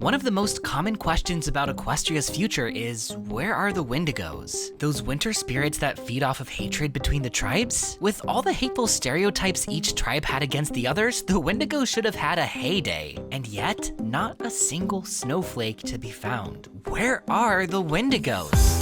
One of the most common questions about Equestria's future is, where are the Windigos? Those winter spirits that feed off of hatred between the tribes? With all the hateful stereotypes each tribe had against the others, the Windigos should have had a heyday. And yet, not a single snowflake to be found. Where are the Windigos?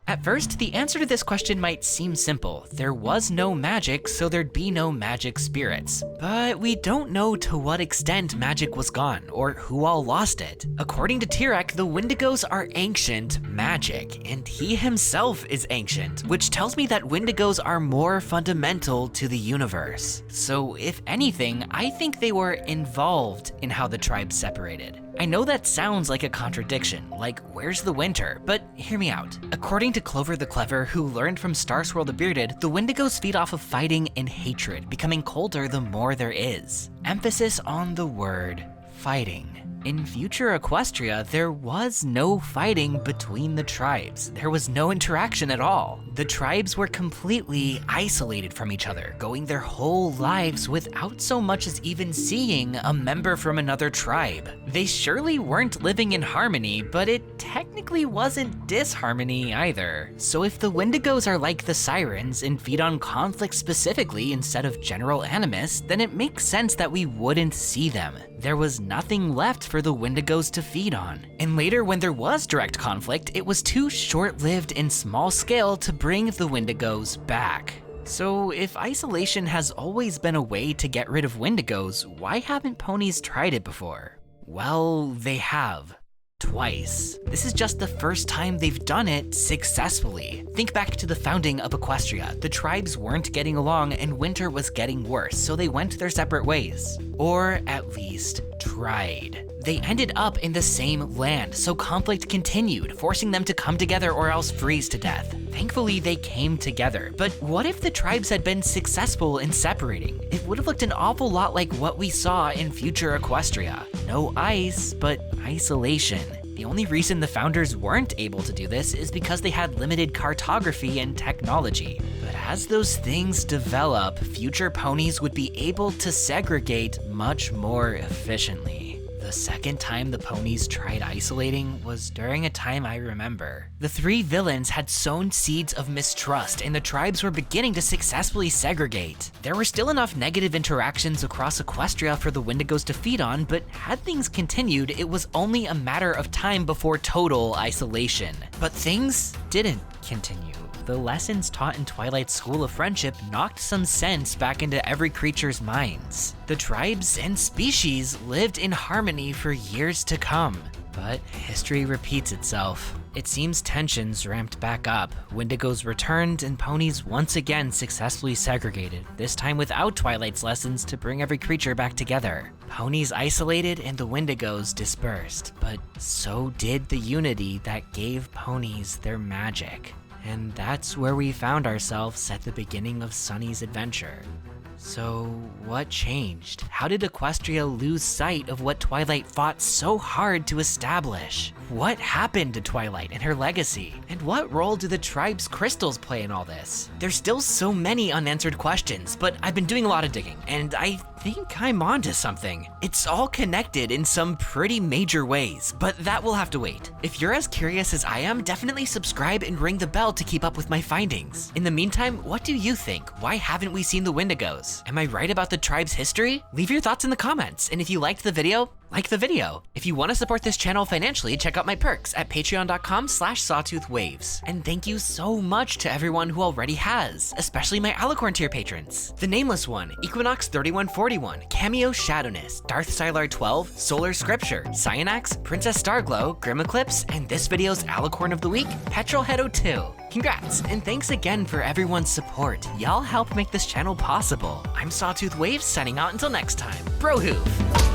At first, the answer to this question might seem simple. There was no magic, so there'd be no magic spirits. But we don't know to what extent magic was gone, or who all lost it. According to Tirek, the Windigos are ancient magic, and he himself is ancient, which tells me that Windigos are more fundamental to the universe. So if anything, I think they were involved in how the tribes separated. I know that sounds like a contradiction, like where's the winter? But hear me out. According to Clover the Clever, who learned from Starswirl the Bearded, the Windigos feed off of fighting and hatred, becoming colder the more there is. Emphasis on the word fighting. In future Equestria, there was no fighting between the tribes. There was no interaction at all. The tribes were completely isolated from each other, going their whole lives without so much as even seeing a member from another tribe. They surely weren't living in harmony, but it technically wasn't disharmony either. So if the Windigos are like the Sirens and feed on conflict specifically instead of general animus, then it makes sense that we wouldn't see them. There was nothing left for the Windigos to feed on. And later, when there was direct conflict, it was too short-lived and small scale to bring the Windigos back. So if isolation has always been a way to get rid of Windigos, why haven't ponies tried it before? Well, they have. Twice. This is just the first time they've done it successfully. Think back to the founding of Equestria. The tribes weren't getting along and winter was getting worse, so they went their separate ways. Or at least tried. They ended up in the same land, so conflict continued, forcing them to come together or else freeze to death. Thankfully, they came together, but what if the tribes had been successful in separating? It would have looked an awful lot like what we saw in future Equestria. No ice, but isolation. The only reason the founders weren't able to do this is because they had limited cartography and technology. But as those things develop, future ponies would be able to segregate much more efficiently. The second time the ponies tried isolating was during a time I remember. The three villains had sown seeds of mistrust and the tribes were beginning to successfully segregate. There were still enough negative interactions across Equestria for the Windigos to feed on, but had things continued, it was only a matter of time before total isolation. But things didn't continue. The lessons taught in Twilight's School of Friendship knocked some sense back into every creature's minds. The tribes and species lived in harmony for years to come. But history repeats itself. It seems tensions ramped back up, Windigos returned, and ponies once again successfully segregated, this time without Twilight's lessons to bring every creature back together. Ponies isolated and the Windigos dispersed, but so did the unity that gave ponies their magic. And that's where we found ourselves at the beginning of Sunny's adventure. So what changed? How did Equestria lose sight of what Twilight fought so hard to establish? What happened to Twilight and her legacy? And what role do the tribe's crystals play in all this? There's still so many unanswered questions, but I've been doing a lot of digging, and I think I'm onto something. It's all connected in some pretty major ways, but that will have to wait. If you're as curious as I am, definitely subscribe and ring the bell to keep up with my findings. In the meantime, what do you think? Why haven't we seen the Windigos? Am I right about the tribe's history? Leave your thoughts in the comments, and if you liked the video, like the video. If you want to support this channel financially, check out my perks at patreon.com/sawtoothwaves. And thank you so much to everyone who already has, especially my Alicorn tier patrons. The Nameless One, Equinox3141, Cameo Shadowness, Darth Sylar 12, Solar Scripture, Cyanax, Princess Starglow, Grim Eclipse, and this video's Alicorn of the Week, Petrolhead02. Congrats, and thanks again for everyone's support. Y'all help make this channel possible. I'm Sawtooth Waves signing out until next time. Brohoof!